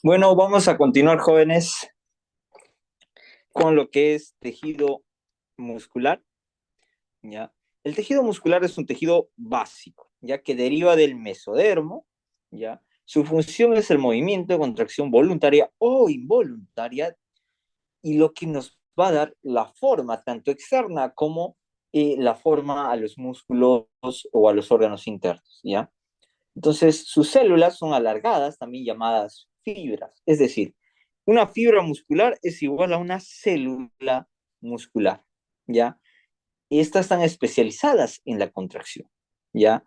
Bueno, vamos a continuar, jóvenes, con lo que es tejido muscular, ¿ya? El tejido muscular es un tejido básico, ya que deriva del mesodermo, ¿ya? Su función es el movimiento de contracción voluntaria o involuntaria y lo que nos va a dar la forma, tanto externa como la forma a los músculos o a los órganos internos, ¿ya? Entonces, sus células son alargadas, también llamadas fibras. Es decir, una fibra muscular es igual a una célula muscular, ¿ya? Y estas están especializadas en la contracción, ¿ya?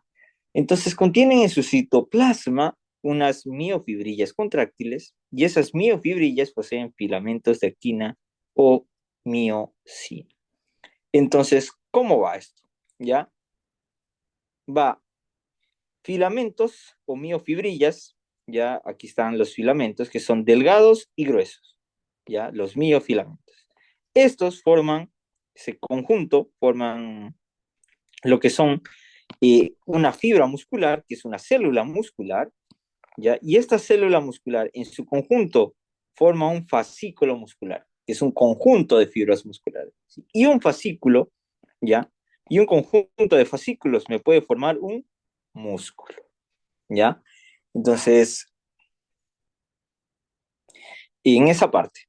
Entonces, contienen en su citoplasma unas miofibrillas contráctiles y esas miofibrillas poseen filamentos de actina o miocina. Entonces, ¿cómo va esto? ¿Ya? Va filamentos o miofibrillas, ya aquí están los filamentos que son delgados y gruesos, ya los miofilamentos. Estos forman, ese conjunto, forman lo que son una fibra muscular, que es una célula muscular, ya, y esta célula muscular en su conjunto forma un fascículo muscular, que es un conjunto de fibras musculares. ¿Sí? Y un fascículo, ya, y un conjunto de fascículos me puede formar un músculo. ¿Ya? Entonces, en esa parte,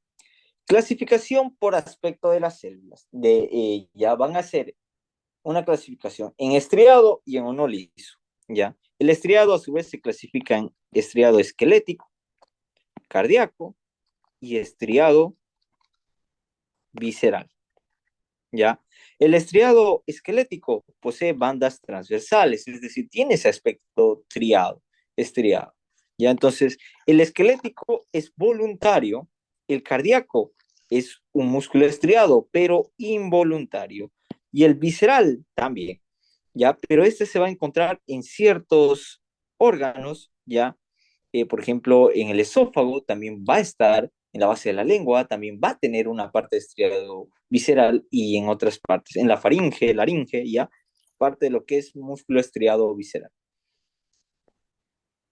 clasificación por aspecto de las células. Ya van a ser una clasificación en estriado y en uno liso. ¿Ya? El estriado a su vez se clasifica en estriado esquelético, cardíaco y estriado visceral. ¿Ya? El estriado esquelético posee bandas transversales, es decir, tiene ese aspecto estriado. ¿Ya? Entonces, el esquelético es voluntario, el cardíaco es un músculo estriado, pero involuntario, y el visceral también, ¿ya? Pero este se va a encontrar en ciertos órganos, ¿ya? Por ejemplo, en el esófago también va a estar, en la base de la lengua también va a tener una parte de estriado visceral y en otras partes, en la faringe, laringe, ya, parte de lo que es músculo estriado visceral.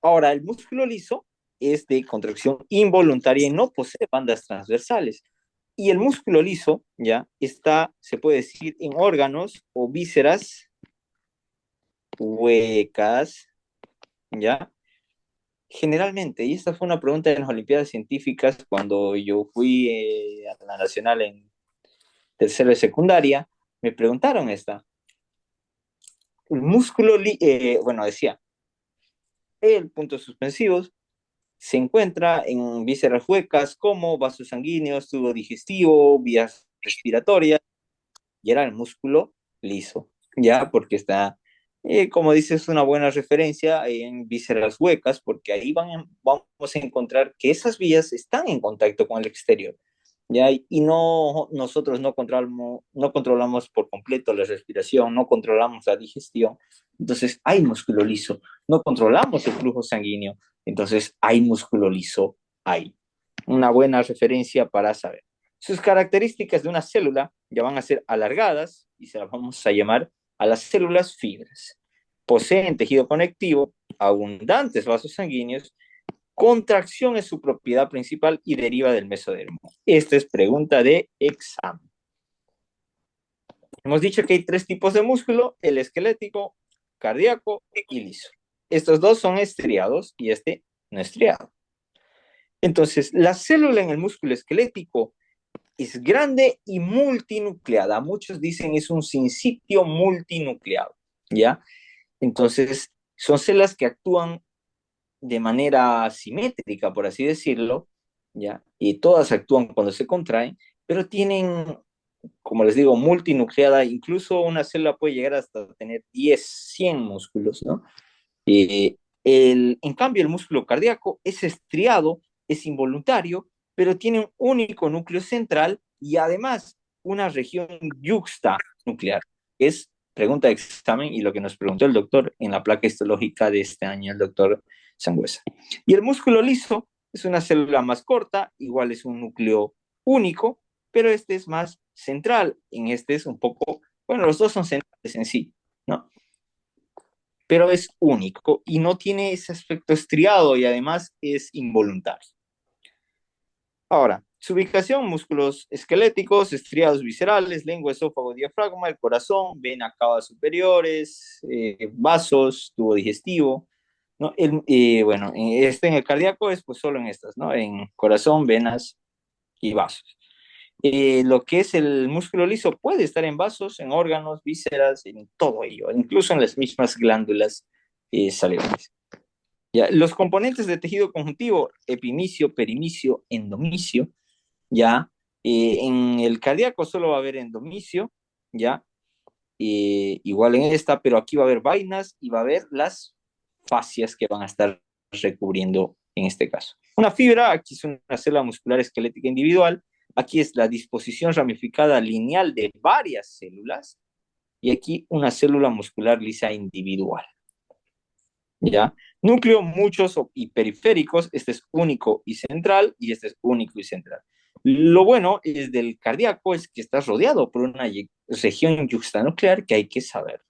Ahora, el músculo liso es de contracción involuntaria y no posee bandas transversales. Y el músculo liso, ya, está, se puede decir, en órganos o vísceras huecas, ya, generalmente, y esta fue una pregunta de las Olimpiadas Científicas cuando yo fui a la Nacional en tercero de secundaria, me preguntaron esta. El músculo, bueno, decía, el puntos suspensivos se encuentra en vísceras huecas como vasos sanguíneos, tubo digestivo, vías respiratorias, y era el músculo liso, ya, porque está, como dices, una buena referencia en vísceras huecas, porque ahí vamos a encontrar que esas vías están en contacto con el exterior, ya, y no, nosotros no controlamos por completo la respiración, no controlamos la digestión, entonces hay músculo liso, no controlamos el flujo sanguíneo, entonces hay músculo liso ahí. Una buena referencia para saber. Sus características de una célula ya van a ser alargadas y se las vamos a llamar a las células fibras. Poseen tejido conectivo, abundantes vasos sanguíneos, contracción es su propiedad principal y deriva del mesodermo. Esta es pregunta de examen. Hemos dicho que hay tres tipos de músculo, el esquelético, cardíaco y liso. Estos dos son estriados y este no estriado. Entonces, la célula en el músculo esquelético es grande y multinucleada. Muchos dicen es un sincitio multinucleado, ¿ya? Entonces, son células que actúan de manera simétrica, por así decirlo, ¿ya? Y todas actúan cuando se contraen, pero tienen, como les digo, multinucleada, incluso una célula puede llegar hasta tener 10, 100 músculos, ¿no? En cambio, el músculo cardíaco es estriado, es involuntario, pero tiene un único núcleo central y además una región yuxta nuclear. Es pregunta de examen y lo que nos preguntó el doctor en la placa histológica de este año, el doctor Sangüesa. Y el músculo liso es una célula más corta, igual es un núcleo único, pero este es más central. En este es un poco, bueno, los dos son centrales en sí, ¿no? Pero es único y no tiene ese aspecto estriado y además es involuntario. Ahora, su ubicación, músculos esqueléticos, estriados viscerales, lengua, esófago, diafragma, el corazón, vena cava superiores, vasos, tubo digestivo, ¿no? Bueno, en el cardíaco es pues solo en estas, ¿no? En corazón, venas y vasos. Lo que es el músculo liso puede estar en vasos, en órganos, vísceras, en todo ello, incluso en las mismas glándulas salivales. ¿Ya? Los componentes de tejido conjuntivo, epimicio, perimicio, endomicio, ¿ya? En el cardíaco solo va a haber endomicio, ¿ya? Igual en esta, pero aquí va a haber vainas y va a haber las fascias que van a estar recubriendo en este caso. Una fibra, aquí es una célula muscular esquelética individual, aquí es la disposición ramificada lineal de varias células y aquí una célula muscular lisa individual. ¿Ya? Núcleo, muchos y periféricos, este es único y central, y este es único y central. Lo bueno es del cardíaco es que está rodeado por una región yuxtanuclear que hay que saber.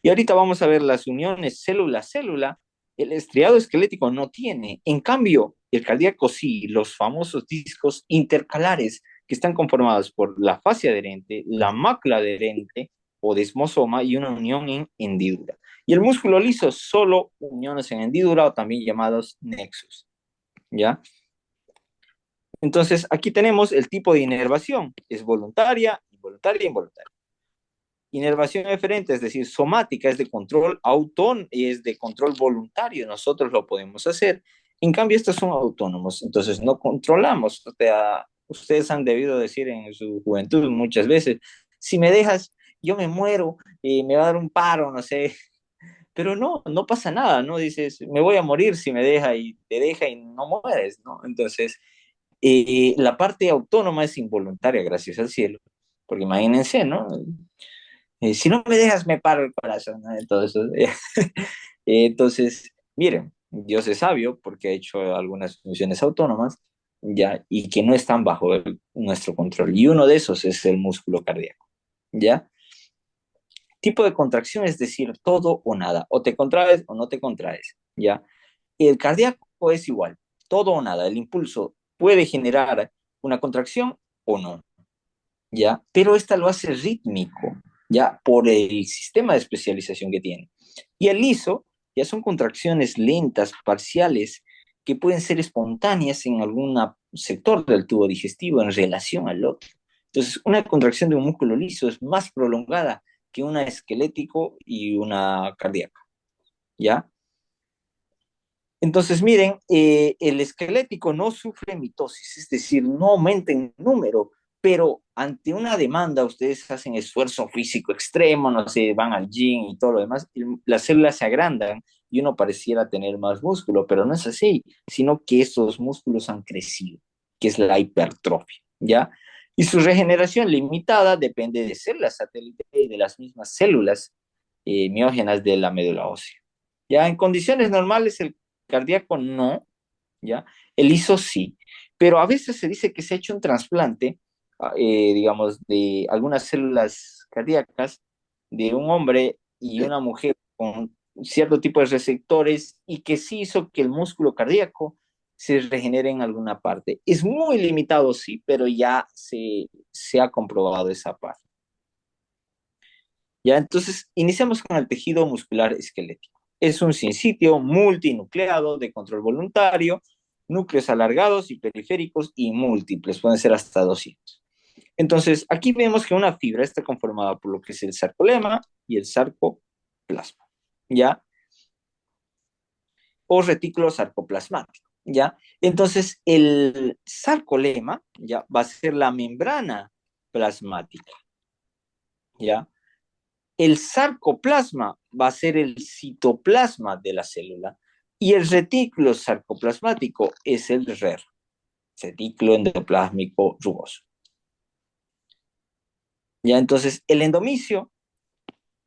Y ahorita vamos a ver las uniones célula-célula. El estriado esquelético no tiene. En cambio, el cardíaco sí, los famosos discos intercalares que están conformados por la fascia adherente, la mácula adherente o desmosoma y una unión en hendidura. Y el músculo liso, solo uniones en hendidura o también llamados nexos. ¿Ya? Entonces, aquí tenemos el tipo de inervación. Es voluntaria, involuntaria, involuntaria. Inervación eferente, es decir, somática, es de control autónomo, es de control voluntario, nosotros lo podemos hacer. En cambio, estos son autónomos, entonces no controlamos. O sea, ustedes han debido decir en su juventud muchas veces, si me dejas, yo me muero, me va a dar un paro, no sé, pero no, no pasa nada, ¿no? Dices, me voy a morir si me deja y te deja y no mueres, ¿no? Entonces, la parte autónoma es involuntaria, gracias al cielo, porque imagínense, ¿no? Si no me dejas, me paro el corazón, ¿no? Entonces, entonces, miren, Dios es sabio porque ha hecho algunas funciones autónomas, ¿ya? Y que no están bajo nuestro control. Y uno de esos es el músculo cardíaco, ¿ya? Tipo de contracción, es decir, todo o nada. O te contraes o no te contraes, ¿ya? El cardíaco es igual, todo o nada. El impulso puede generar una contracción o no, ¿ya? Pero esta lo hace rítmico, ¿ya? Por el sistema de especialización que tiene. Y el liso ya son contracciones lentas, parciales, que pueden ser espontáneas en algún sector del tubo digestivo en relación al otro. Entonces, una contracción de un músculo liso es más prolongada que una esquelético y una cardíaca, ¿ya? Entonces, miren, el esquelético no sufre mitosis, es decir, no aumenta en número, pero ante una demanda ustedes hacen esfuerzo físico extremo, no sé, van al gym y todo lo demás, las células se agrandan y uno pareciera tener más músculo, pero no es así, sino que estos músculos han crecido, que es la hipertrofia, ¿ya? Y su regeneración limitada depende de células satélite y de las mismas células miógenas de la médula ósea. Ya en condiciones normales el cardíaco no, ¿ya? El liso sí, pero a veces se dice que se ha hecho un trasplante, digamos, de algunas células cardíacas de un hombre y una mujer con cierto tipo de receptores y que sí hizo que el músculo cardíaco se regenere en alguna parte. Es muy limitado, sí, pero ya se ha comprobado esa parte. Ya, entonces, iniciamos con el tejido muscular esquelético. Es un sinsitio multinucleado de control voluntario, núcleos alargados y periféricos y múltiples, pueden ser hasta 200. Entonces, aquí vemos que una fibra está conformada por lo que es el sarcolema y el sarcoplasma, ¿ya? O retículo sarcoplasmático, ¿ya? Entonces, el sarcolema, ¿ya? Va a ser la membrana plasmática, ¿ya? El sarcoplasma va a ser el citoplasma de la célula y el retículo sarcoplasmático es el RER, retículo endoplásmico rugoso. Ya, entonces, el endomicio,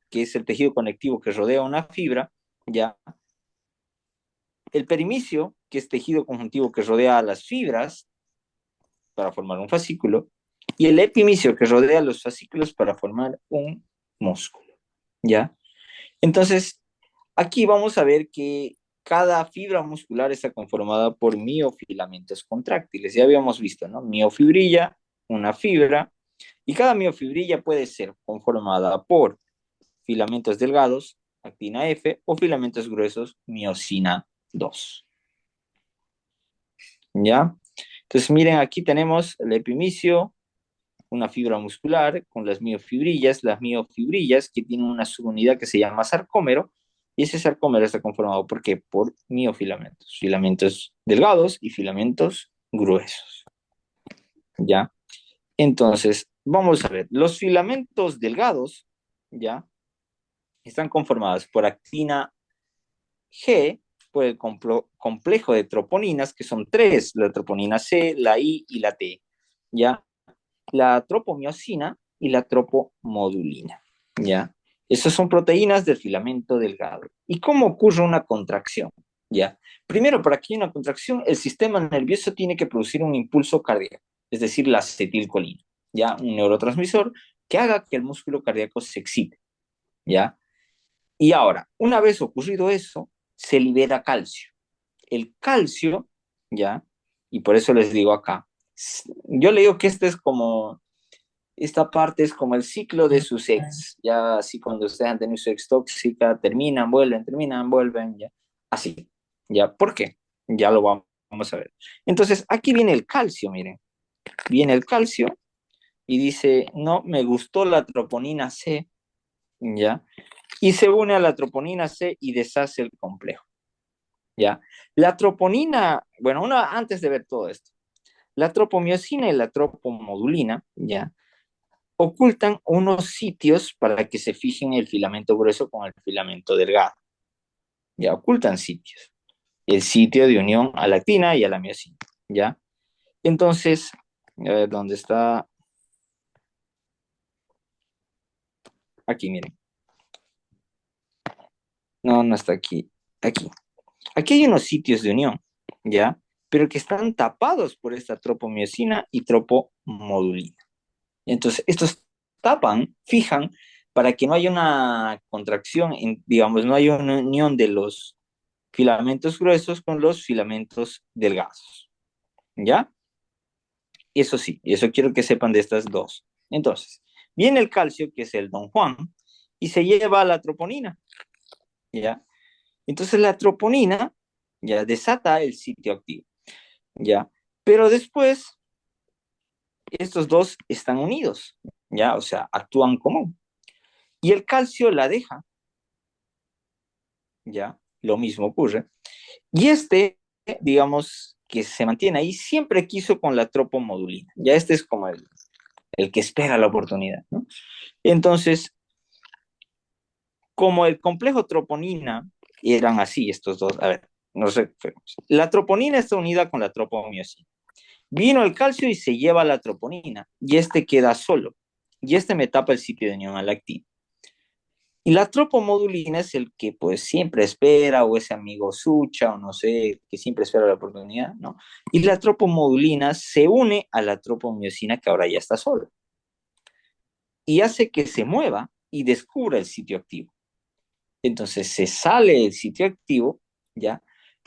que es el tejido conectivo que rodea una fibra, ya. El perimicio, que es tejido conjuntivo que rodea a las fibras para formar un fascículo, y el epimicio, que rodea los fascículos para formar un músculo, ¿ya? Entonces, aquí vamos a ver que cada fibra muscular está conformada por miofilamentos contráctiles. Ya habíamos visto, ¿no? Miofibrilla, una fibra, y cada miofibrilla puede ser conformada por filamentos delgados, actina F, o filamentos gruesos, miosina 2. ¿Ya? Entonces, miren, aquí tenemos el epimicio, una fibra muscular con las miofibrillas que tienen una subunidad que se llama sarcómero, y ese sarcómero está conformado ¿por qué? Por miofilamentos, filamentos delgados y filamentos gruesos, ¿ya? Entonces, vamos a ver, los filamentos delgados, ¿ya? Están conformados por actina G, por el complejo de troponinas, que son tres, la troponina C, la I y la T, ¿ya? La tropomiosina y la tropomodulina, ¿ya? Esas son proteínas del filamento delgado. ¿Y cómo ocurre una contracción? ¿Ya? Primero, para que haya una contracción, el sistema nervioso tiene que producir un impulso cardíaco, es decir, la acetilcolina, ¿ya? Un neurotransmisor que haga que el músculo cardíaco se excite, ¿ya? Y ahora, una vez ocurrido eso, se libera calcio. El calcio, ¿ya? Y por eso les digo acá, yo le digo que esta parte es como el ciclo de sus ex, ya así cuando ustedes han tenido su ex tóxica, terminan, vuelven, ya, así, ya, ¿por qué? Ya lo vamos a ver. Entonces, aquí viene el calcio, miren, viene el calcio y dice, no, me gustó la troponina C, ya, y se une a la troponina C y deshace el complejo, ya. La troponina, bueno, antes de ver todo esto, la tropomiosina y la tropomodulina, ya, ocultan unos sitios para que se fijen el filamento grueso con el filamento delgado. Ya ocultan sitios. El sitio de unión a la actina y a la miosina. ¿Ya? Entonces, a ver, ¿dónde está? Aquí, miren. No, no está aquí. Aquí. Aquí hay unos sitios de unión, ¿ya? Pero que están tapados por esta tropomiosina y tropomodulina. Entonces, estos fijan, para que no haya una contracción, digamos, no haya una unión de los filamentos gruesos con los filamentos delgados. ¿Ya? Eso sí, eso quiero que sepan de estas dos. Entonces, viene el calcio, que es el Don Juan, y se lleva a la troponina. ¿Ya? Entonces la troponina ya desata el sitio activo. ¿Ya? Pero después, estos dos están unidos. ¿Ya? O sea, actúan común. Y el calcio la deja. ¿Ya? Lo mismo ocurre. Y digamos, que se mantiene ahí, siempre quiso con la tropomodulina. Ya este es como el que espera la oportunidad, ¿no? Entonces, como el complejo troponina eran así estos dos, a ver, no sé, la troponina está unida con la tropomiosina. Vino el calcio y se lleva la troponina, y este queda solo, y este me tapa el sitio de unión a la actina. Y la tropomodulina es el que pues siempre espera, o ese amigo sucha, o no sé, que siempre espera la oportunidad, ¿no? Y la tropomodulina se une a la tropomiosina que ahora ya está sola. Y hace que se mueva y descubra el sitio activo. Entonces se sale del sitio activo, ¿ya?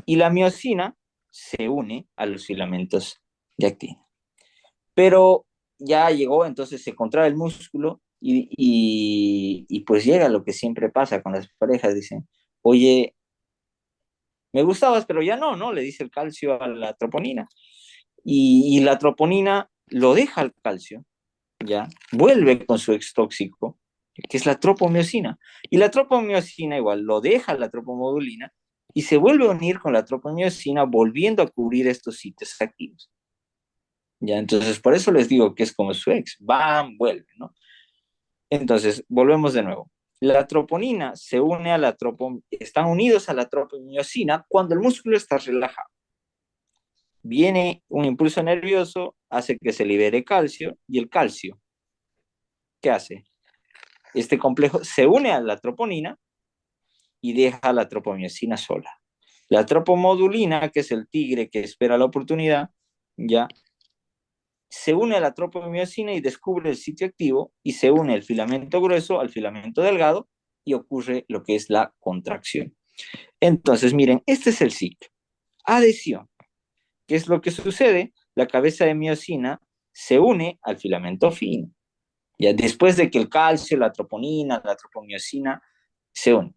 Y la miosina se une a los filamentos de actina. Pero ya llegó, entonces se contrae el músculo y pues llega lo que siempre pasa con las parejas, dicen, oye, me gustabas, pero ya no, ¿no? Le dice el calcio a la troponina. Y la troponina lo deja al calcio, ¿ya? Vuelve con su ex tóxico, que es la tropomiosina. Y la tropomiosina igual lo deja la tropomodulina y se vuelve a unir con la tropomiosina, volviendo a cubrir estos sitios activos. Ya, entonces por eso les digo que es como su ex, van, vuelve, ¿no? Entonces, volvemos de nuevo. La troponina se une a están unidos a la tropomiosina cuando el músculo está relajado. Viene un impulso nervioso, hace que se libere calcio, y el calcio, ¿qué hace? Este complejo se une a la troponina y deja la tropomiosina sola. La tropomodulina, que es el tigre que espera la oportunidad, ya se une a la tropomiosina y descubre el sitio activo, y se une el filamento grueso al filamento delgado y ocurre lo que es la contracción. Entonces, miren, este es el ciclo. Adhesión. ¿Qué es lo que sucede? La cabeza de miosina se une al filamento fino. Ya después de que el calcio, la troponina, la tropomiosina se unen.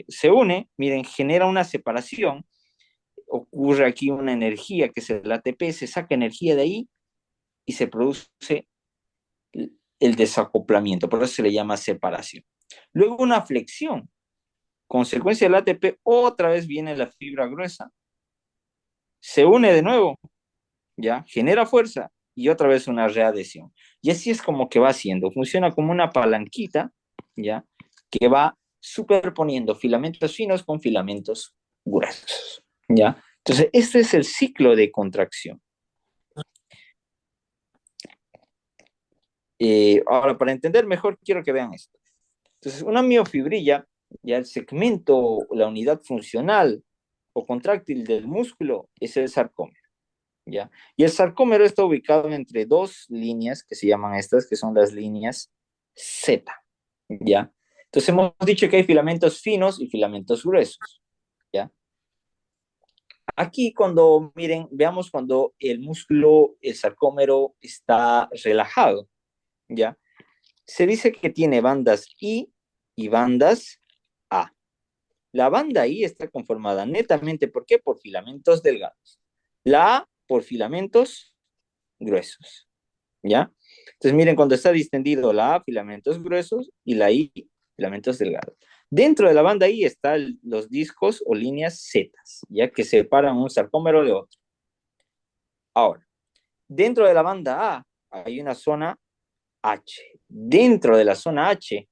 Se une, miren, genera una separación, ocurre aquí una energía que es el ATP, se saca energía de ahí y se produce el desacoplamiento, por eso se le llama separación. Luego una flexión, consecuencia del ATP, otra vez viene la fibra gruesa, se une de nuevo, ya, genera fuerza y otra vez una readhesión. Y así es como que va haciendo, funciona como una palanquita, ya, que va superponiendo filamentos finos con filamentos gruesos, ya. Entonces, este es el ciclo de contracción. Ahora, para entender mejor, quiero que vean esto. Entonces, una miofibrilla, ya el segmento, la unidad funcional o contráctil del músculo es el sarcómero, ¿ya? Y el sarcómero está ubicado entre dos líneas que se llaman estas, que son las líneas Z, ¿ya? Entonces hemos dicho que hay filamentos finos y filamentos gruesos, ¿ya? Aquí cuando, miren, veamos cuando el músculo, el sarcómero está relajado, ¿ya? Se dice que tiene bandas I y bandas A. La banda I está conformada netamente, ¿por qué? Por filamentos delgados. La A por filamentos gruesos, ¿ya? Entonces, miren, cuando está distendido la A, filamentos gruesos, y la I, filamentos delgados. Dentro de la banda I están los discos o líneas Z, ya que separan un sarcómero de otro. Ahora, dentro de la banda A hay una zona H. Dentro de la zona H,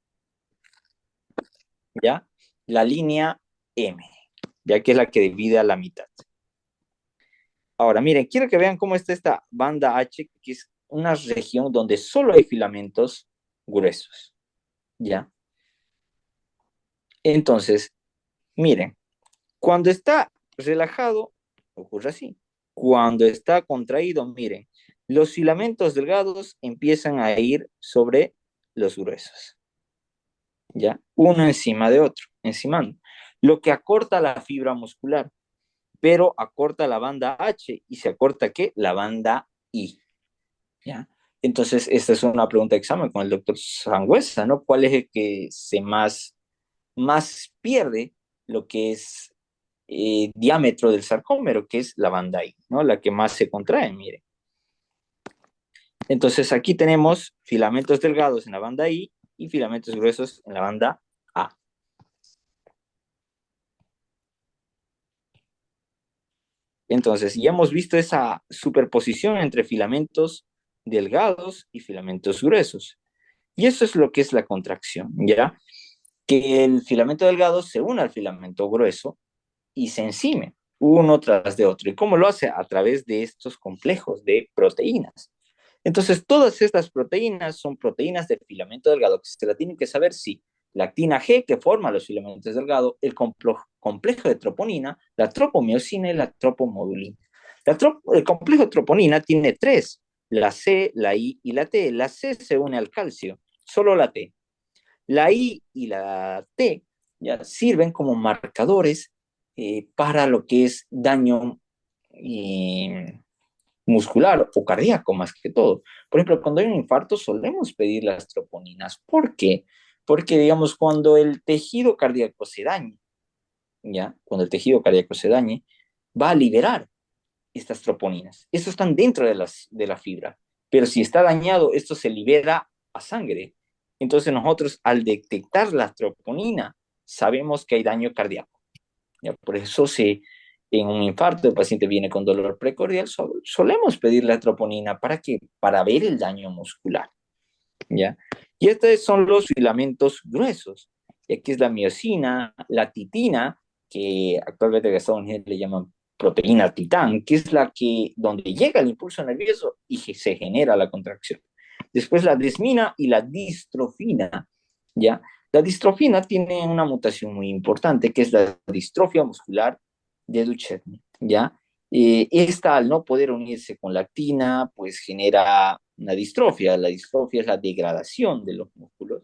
¿ya? La línea M, ya que es la que divide a la mitad. Ahora, miren, quiero que vean cómo está esta banda H, que es una región donde solo hay filamentos gruesos, ¿ya? Entonces, miren, cuando está relajado, ocurre así. Cuando está contraído, miren, los filamentos delgados empiezan a ir sobre los gruesos, ¿ya? Uno encima de otro, encimando, lo que acorta la fibra muscular, pero acorta la banda H y se acorta ¿qué? La banda I, ¿ya? Entonces, esta es una pregunta de examen con el doctor Sangüesa, ¿no? ¿Cuál es el que más pierde lo que es diámetro del sarcómero, que es la banda I, ¿no? La que más se contrae, mire. Entonces aquí tenemos filamentos delgados en la banda I y filamentos gruesos en la banda A. Entonces ya hemos visto esa superposición entre filamentos delgados y filamentos gruesos. Y eso es lo que es la contracción, ¿ya? Que el filamento delgado se une al filamento grueso y se encime uno tras de otro. ¿Y cómo lo hace? A través de estos complejos de proteínas. Entonces, todas estas proteínas son proteínas de filamento delgado, que se la tienen que saber si la actina G, que forma los filamentos delgados, el complejo de troponina, la tropomiosina y la tropomodulina. El complejo de troponina tiene tres, la C, la I y la T. La C se une al calcio, solo la T. La I y la T ya sirven como marcadores para lo que es daño muscular o cardíaco más que todo. Por ejemplo, cuando hay un infarto solemos pedir las troponinas. ¿Por qué? Porque, digamos, cuando el tejido cardíaco se dañe, ¿ya? Cuando el tejido cardíaco se dañe, va a liberar estas troponinas. Estos están dentro de la fibra, pero si está dañado, esto se libera a sangre. Entonces nosotros al detectar la troponina, sabemos que hay daño cardíaco. ¿Ya? Por eso en un infarto el paciente viene con dolor precordial, solemos pedir la troponina para que para ver el daño muscular, ¿ya? Y estos son los filamentos gruesos. Y aquí es la miosina, la titina, que actualmente en Estados Unidos le llaman proteína titán, que es la que donde llega el impulso nervioso y se genera la contracción. Después la desmina y la distrofina, ¿ya? La distrofina tiene una mutación muy importante, que es la distrofia muscular de Duchenne, ¿ya? Esta, al no poder unirse con la actina, pues genera una distrofia. La distrofia es la degradación de los músculos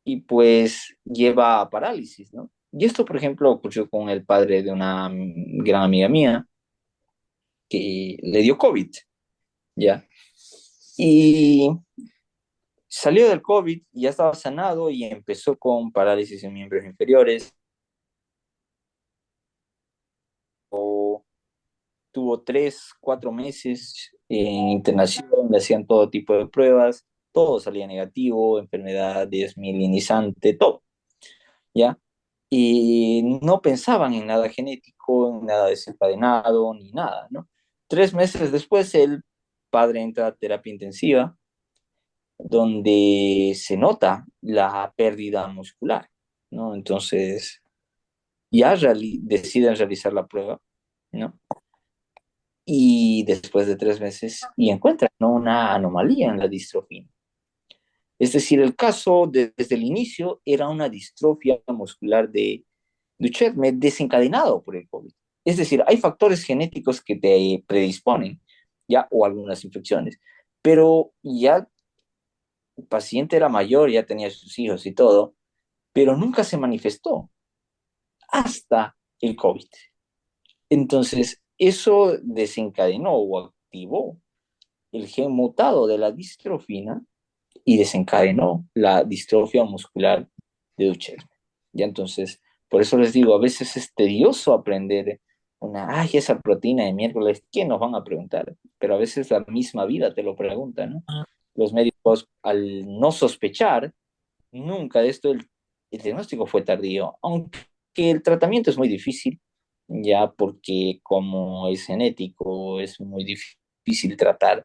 y pues lleva a parálisis, ¿no? Y esto, por ejemplo, ocurrió con el padre de una gran amiga mía que le dio COVID, ¿ya? Y salió del COVID, ya estaba sanado y empezó con parálisis en miembros inferiores. O tuvo 3, 4 meses en internación, le hacían todo tipo de pruebas, todo salía negativo, enfermedad desmielinizante, todo, ¿ya? Y no pensaban en nada genético, en nada desencadenado, ni nada, ¿no? 3 meses después, el padre entra a terapia intensiva, donde se nota la pérdida muscular, ¿no? Entonces, ya deciden realizar la prueba, ¿no? Y después de 3 meses, y encuentran, ¿no?, una anomalía en la distrofia. Es decir, el caso desde el inicio era una distrofia muscular de Duchenne desencadenado por el COVID. Es decir, hay factores genéticos que te predisponen, ya, o algunas infecciones, pero ya el paciente era mayor, ya tenía sus hijos y todo, pero nunca se manifestó hasta el COVID. Entonces, eso desencadenó o activó el gen mutado de la distrofina y desencadenó la distrofia muscular de Duchenne. Ya entonces, por eso les digo, a veces es tedioso aprender ay, esa proteína de miércoles, ¿qué nos van a preguntar? Pero a veces la misma vida te lo pregunta, ¿no? Los médicos, al no sospechar nunca de esto, el diagnóstico fue tardío, aunque el tratamiento es muy difícil, ya porque como es genético, es muy difícil tratar,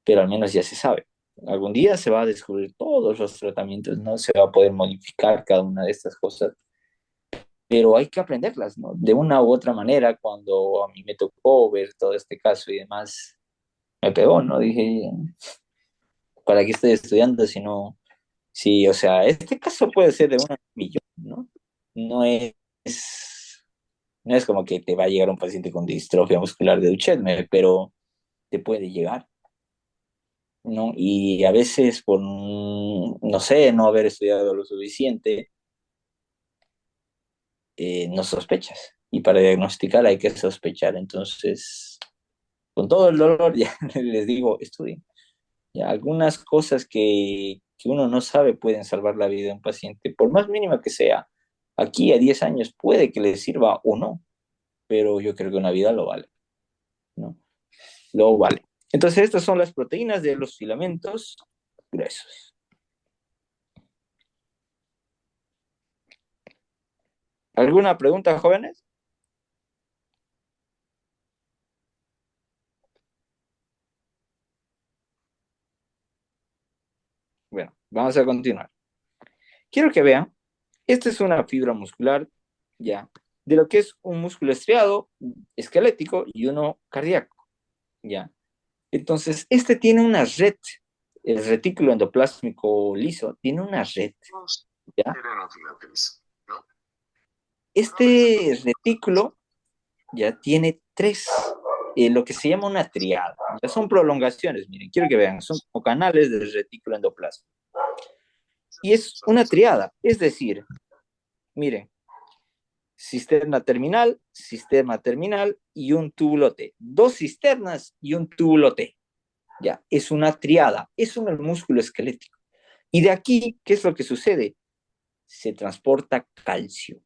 pero al menos ya se sabe. Algún día se va a descubrir todos los tratamientos, ¿no? Se va a poder modificar cada una de estas cosas, pero hay que aprenderlas, ¿no? De una u otra manera, cuando a mí me tocó ver todo este caso y demás, me pegó, ¿no? Dije, ¿para qué estoy estudiando si no? Sí, o sea, este caso puede ser de 1 millón, ¿no? No es, no es como que te va a llegar un paciente con distrofia muscular de Duchenne, pero te puede llegar, ¿no? Y a veces por, no sé, no haber estudiado lo suficiente, no sospechas. Y para diagnosticar hay que sospechar. Entonces, con todo el dolor, ya les digo, estudien. Ya, algunas cosas que uno no sabe pueden salvar la vida de un paciente, por más mínima que sea. Aquí a 10 años puede que le sirva o no, pero yo creo que una vida lo vale, ¿no? Lo vale. Entonces, estas son las proteínas de los filamentos gruesos. ¿Alguna pregunta, jóvenes? Bueno, vamos a continuar. Quiero que vean, esta es una fibra muscular, ya, de lo que es un músculo estriado, esquelético y uno cardíaco, ya. Entonces, este tiene una red, el retículo endoplásmico liso tiene una red, ¿ya? Este retículo ya tiene tres, lo que se llama una triada. Ya son prolongaciones, miren, quiero que vean, son como canales del retículo endoplasmático. Y es una triada, es decir, miren, cisterna terminal y un túbulo T. Dos cisternas y un túbulo T. Ya, es una triada, es un músculo esquelético. Y de aquí, ¿qué es lo que sucede? Se transporta calcio,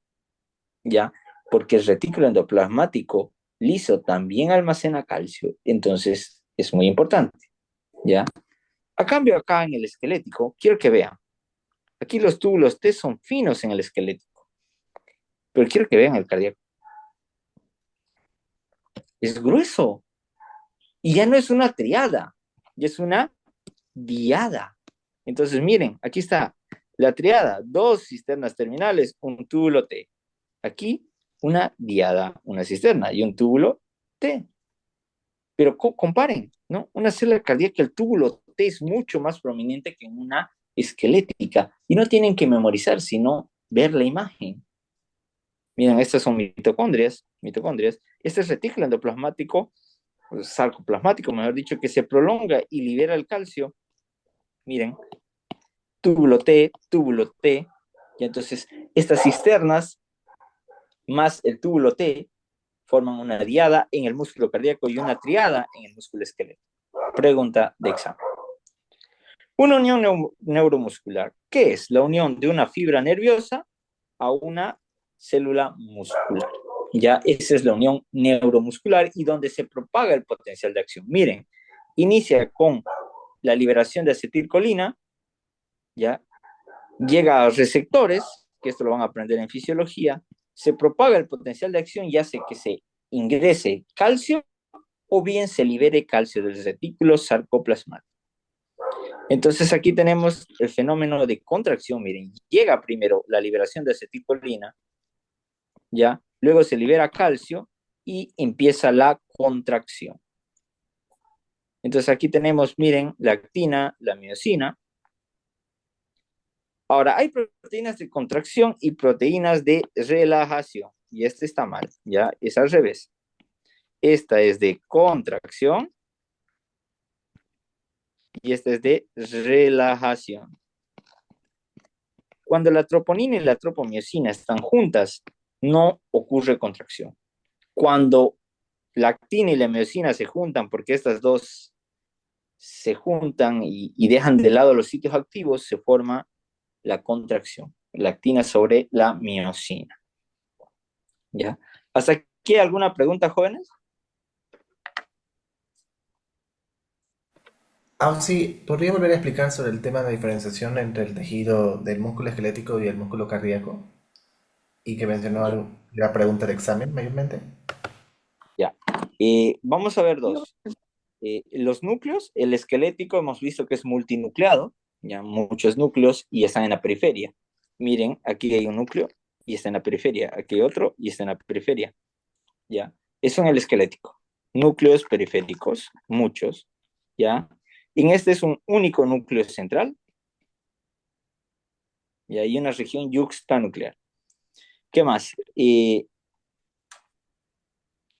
¿ya? Porque el retículo endoplasmático liso también almacena calcio, entonces es muy importante, ¿ya? A cambio, acá en el esquelético, quiero que vean, aquí los túbulos T son finos en el esquelético, pero quiero que vean el cardíaco, es grueso, y ya no es una triada, ya es una diada. Entonces, miren, aquí está la triada, dos cisternas terminales, un túbulo T. Aquí una diada, una cisterna y un túbulo T. Pero comparen, ¿no? Una célula cardíaca, el túbulo T es mucho más prominente que en una esquelética. Y no tienen que memorizar, sino ver la imagen. Miren, estas son mitocondrias. Este es retículo endoplasmático, sarcoplasmático, mejor dicho, que se prolonga y libera el calcio. Miren, túbulo T. Y entonces, estas cisternas más el túbulo T forman una diada en el músculo cardíaco y una triada en el músculo esquelético. Pregunta de examen. Una unión neuromuscular. ¿Qué es? La unión de una fibra nerviosa a una célula muscular. Ya, esa es la unión neuromuscular y donde se propaga el potencial de acción. Miren, inicia con la liberación de acetilcolina, ya, llega a receptores, que esto lo van a aprender en fisiología, se propaga el potencial de acción y hace que se ingrese calcio o bien se libere calcio del retículo sarcoplasmático. Entonces aquí tenemos el fenómeno de contracción. Miren, llega primero la liberación de acetilcolina, ya, luego se libera calcio y empieza la contracción. Entonces aquí tenemos, miren, la actina, la miosina. Ahora, hay proteínas de contracción y proteínas de relajación. Y este está mal, ya, es al revés. Esta es de contracción y esta es de relajación. Cuando la troponina y la tropomiosina están juntas, no ocurre contracción. Cuando la actina y la miosina se juntan, porque estas dos se juntan y dejan de lado los sitios activos, se forma la contracción, la actina sobre la miosina. ¿Ya? ¿Hasta aquí alguna pregunta, jóvenes? Sí, ¿podría volver a explicar sobre el tema de diferenciación entre el tejido del músculo esquelético y el músculo cardíaco? Y que mencionó Ya, la pregunta de examen mayormente. ya. Vamos a ver dos. Los núcleos, el esquelético hemos visto que es multinucleado, ya muchos núcleos y están en la periferia. Miren, aquí hay un núcleo y está en la periferia, aquí hay otro y está en la periferia, ya. Eso en el esquelético. Núcleos periféricos, muchos, ya. En este es un único núcleo central y hay una región yuxtanuclear. ¿Qué más?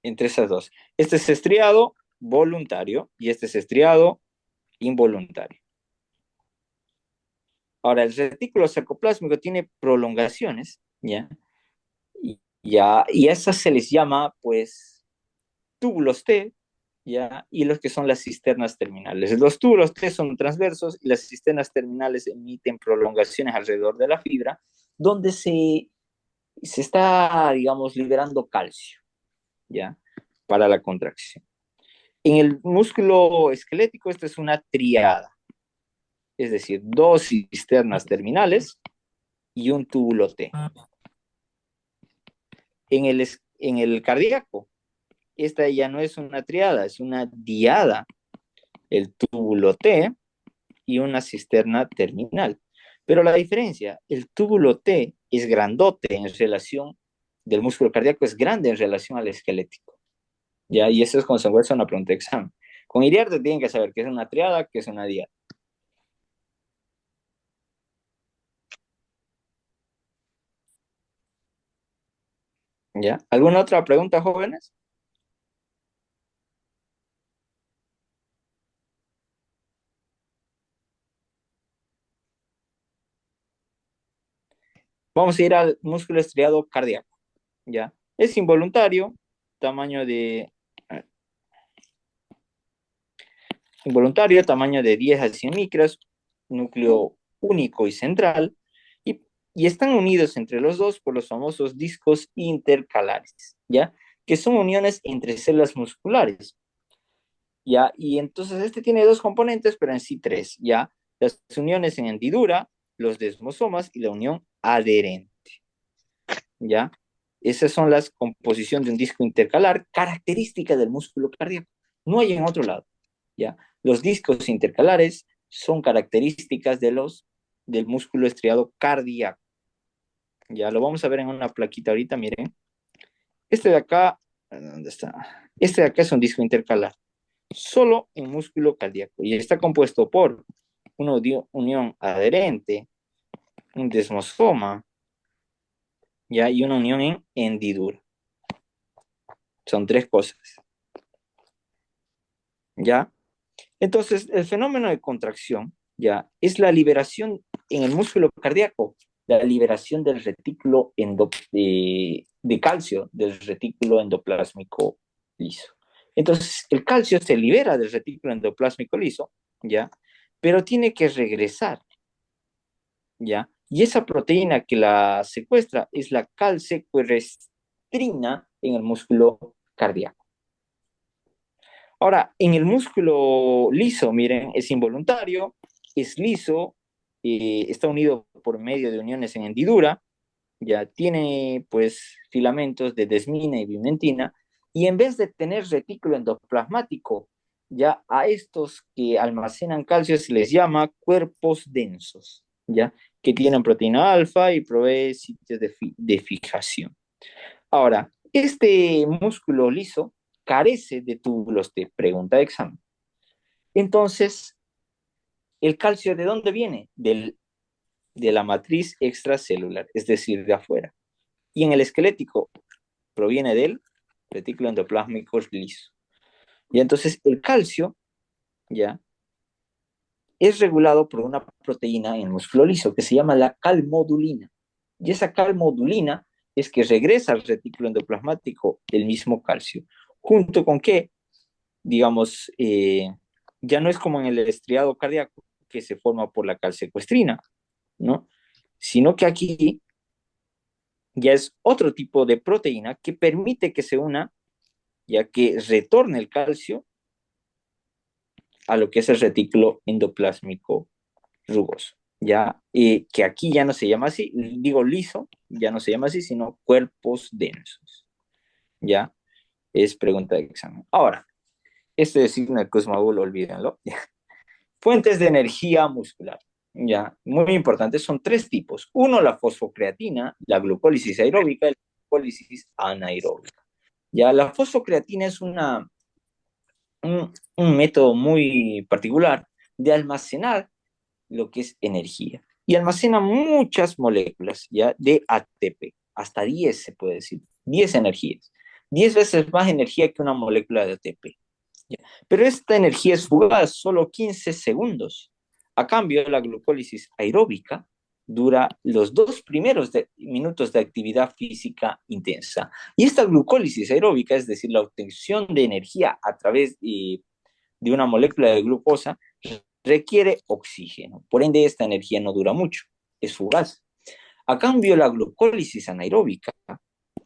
Entre esas dos. Este es estriado voluntario y este es estriado involuntario. Ahora, el retículo sarcoplásmico tiene prolongaciones, ¿ya? Y a esas se les llama, pues, túbulos T, ¿ya? Y los que son las cisternas terminales. Los túbulos T son transversos y las cisternas terminales emiten prolongaciones alrededor de la fibra, donde se está, digamos, liberando calcio, ¿ya? Para la contracción. En el músculo esquelético, esta es una triada, es decir, dos cisternas terminales y un túbulo T. En el cardíaco, esta ya no es una triada, es una diada, el túbulo T y una cisterna terminal. Pero la diferencia, el túbulo T es grandote en relación del músculo cardíaco, es grande en relación al esquelético. ¿Ya? Y eso es consecuencia de una pregunta de examen. Con Iriarte tienen que saber qué es una triada, qué es una diada. ¿Ya? ¿Alguna otra pregunta, jóvenes? Vamos a ir al músculo estriado cardíaco. ¿Ya? Es involuntario, tamaño de involuntario, tamaño de 10 a 100 micras, núcleo único y central, y están unidos entre los dos por los famosos discos intercalares, ¿ya? Que son uniones entre células musculares, ¿ya? Y entonces este tiene dos componentes, pero en sí tres, ¿ya? Las uniones en hendidura, los desmosomas y la unión adherente, ¿ya? Esas son las composiciones de un disco intercalar, característica del músculo cardíaco. No hay en otro lado, ¿ya? Los discos intercalares son características del músculo estriado cardíaco. Ya lo vamos a ver en una plaquita ahorita, miren. Este de acá, ¿dónde está? Este de acá es un disco intercalar, solo en músculo cardíaco, y está compuesto por una unión adherente, un desmosoma, ¿ya? Y una unión en hendidura. Son tres cosas, ¿ya? Entonces, el fenómeno de contracción, ¿ya? Es la liberación en el músculo cardíaco, la liberación del retículo de calcio del retículo endoplásmico liso. Entonces, el calcio se libera del retículo endoplásmico liso, ¿ya? Pero tiene que regresar, ¿ya? Y esa proteína que la secuestra es la calsequerestrina en el músculo cardíaco. Ahora, en el músculo liso, miren, es involuntario, es liso, está unido por medio de uniones en hendidura, ya tiene pues filamentos de desmina y bimentina, y en vez de tener retículo endoplasmático, ya a estos que almacenan calcio se les llama cuerpos densos, ya que tienen proteína alfa y provee sitios de fijación. Ahora, este músculo liso carece de túbulos de pregunta de examen. Entonces, ¿el calcio de dónde viene? De la matriz extracelular, es decir, de afuera. Y en el esquelético proviene del retículo endoplásmico liso. Y entonces el calcio ya es regulado por una proteína en el músculo liso que se llama la calmodulina. Y esa calmodulina es que regresa al retículo endoplasmático el mismo calcio, junto con que, digamos, ya no es como en el estriado cardíaco que se forma por la calsecuestrina, ¿no? Sino que aquí ya es otro tipo de proteína que permite que se una, ya que retorne el calcio a lo que es el retículo endoplásmico rugoso, ya que aquí ya no se llama así, digo liso, ya no se llama así, sino cuerpos densos, ya es pregunta de examen. Ahora, este signo de Kussmaul, olvídenlo. Fuentes de energía muscular, ya, muy importantes, son tres tipos. Uno, la fosfocreatina, la glucólisis aeróbica y la glucólisis anaeróbica. Ya, la fosfocreatina es un método muy particular de almacenar lo que es energía. Y almacena muchas moléculas ya de ATP, hasta 10 se puede decir, 10 energías, 10 veces más energía que una molécula de ATP. ¿Ya? Pero esta energía es fugaz, solo 15 segundos. A cambio, la glucólisis aeróbica dura los dos primeros minutos de actividad física intensa. Y esta glucólisis aeróbica, es decir, la obtención de energía a través de una molécula de glucosa, requiere oxígeno. Por ende, esta energía no dura mucho, es fugaz. A cambio, la glucólisis anaeróbica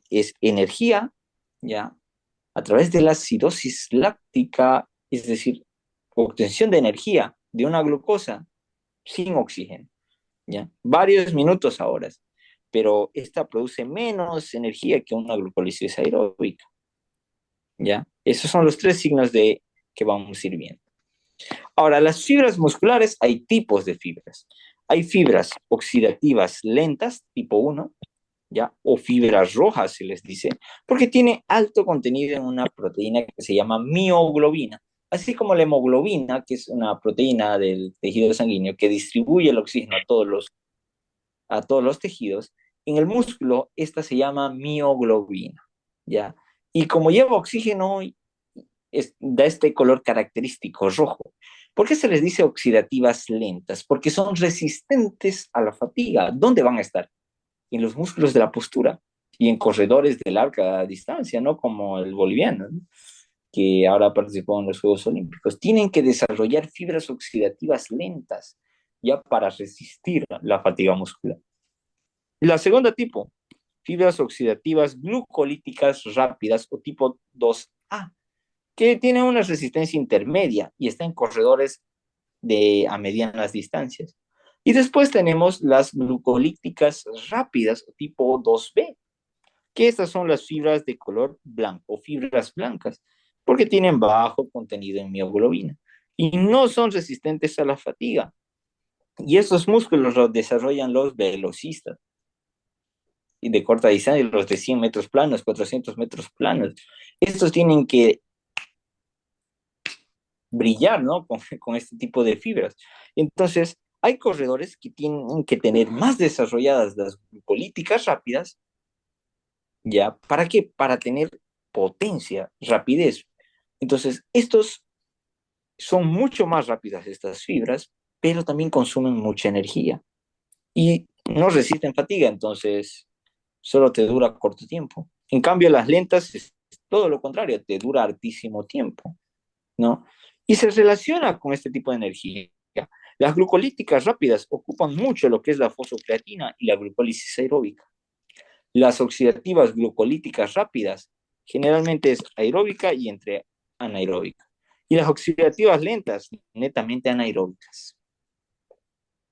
es energía, ya, a través de la acidosis láctica, es decir, obtención de energía de una glucosa sin oxígeno, ya, varios minutos a horas, pero esta produce menos energía que una glucólisis aeróbica, ya. Esos son los tres signos de que vamos a ir viendo. Ahora, las fibras musculares, hay tipos de fibras. Hay fibras oxidativas lentas, tipo 1, ¿ya? O fibras rojas, se les dice, porque tiene alto contenido en una proteína que se llama mioglobina, así como la hemoglobina, que es una proteína del tejido sanguíneo que distribuye el oxígeno a todos los tejidos. En el músculo, esta se llama mioglobina, ¿ya? Y como lleva oxígeno, da este color característico rojo. ¿Por qué se les dice oxidativas lentas? Porque son resistentes a la fatiga. ¿Dónde van a estar? En los músculos de la postura y en corredores de larga distancia, ¿no? Como el boliviano, ¿no? Que ahora participó en los Juegos Olímpicos. Tienen que desarrollar fibras oxidativas lentas ya para resistir la fatiga muscular. La segunda tipo, fibras oxidativas glucolíticas rápidas o tipo 2A, que tiene una resistencia intermedia y está en corredores a medianas distancias. Y después tenemos las glucolíticas rápidas, tipo 2B, que estas son las fibras de color blanco o fibras blancas, porque tienen bajo contenido en mioglobina y no son resistentes a la fatiga. Y estos músculos los desarrollan los velocistas y de corta distancia, los de 100 metros planos, 400 metros planos. Estos tienen que brillar, ¿no? Con este tipo de fibras. Entonces, hay corredores que tienen que tener más desarrolladas las políticas rápidas, ¿ya? ¿Para qué? Para tener potencia, rapidez. Entonces, estos son mucho más rápidas estas fibras, pero también consumen mucha energía y no resisten fatiga, entonces solo te dura corto tiempo. En cambio, las lentas es todo lo contrario, te dura hartísimo tiempo, ¿no? Y se relaciona con este tipo de energía. Las glucolíticas rápidas ocupan mucho lo que es la fosfocreatina y la glucólisis aeróbica. Las oxidativas glucolíticas rápidas generalmente es aeróbica y entre anaeróbica. Y las oxidativas lentas, netamente anaeróbicas.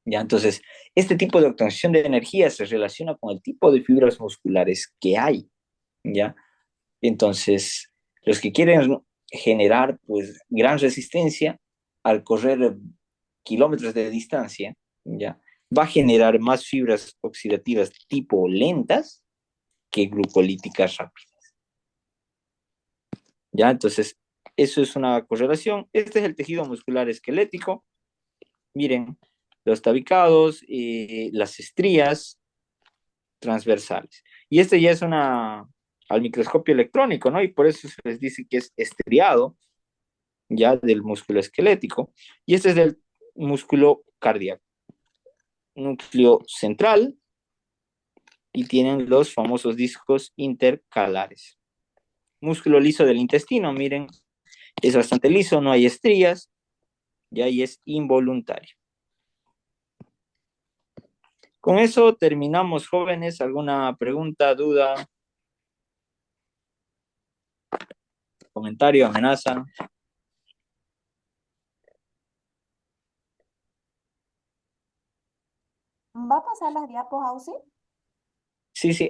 ¿Ya? Entonces, este tipo de obtención de energía se relaciona con el tipo de fibras musculares que hay. ¿Ya? Entonces, los que quieren generar pues gran resistencia al correr kilómetros de distancia, ¿ya? Va a generar más fibras oxidativas tipo lentas que glucolíticas rápidas. ¿Ya? Entonces, eso es una correlación. Este es el tejido muscular esquelético. Miren, los tabicados, las estrías transversales. Y este ya es al microscopio electrónico, ¿no? Y por eso se les dice que es estriado, ya del músculo esquelético. Y este es del músculo cardíaco. Núcleo central y tienen los famosos discos intercalares. Músculo liso del intestino, miren, es bastante liso, no hay estrías, ya ahí es involuntario. Con eso terminamos, jóvenes. ¿Alguna pregunta, duda, comentario, amenaza? ¿Va a pasar las diapos, Ausi? Sí, sí,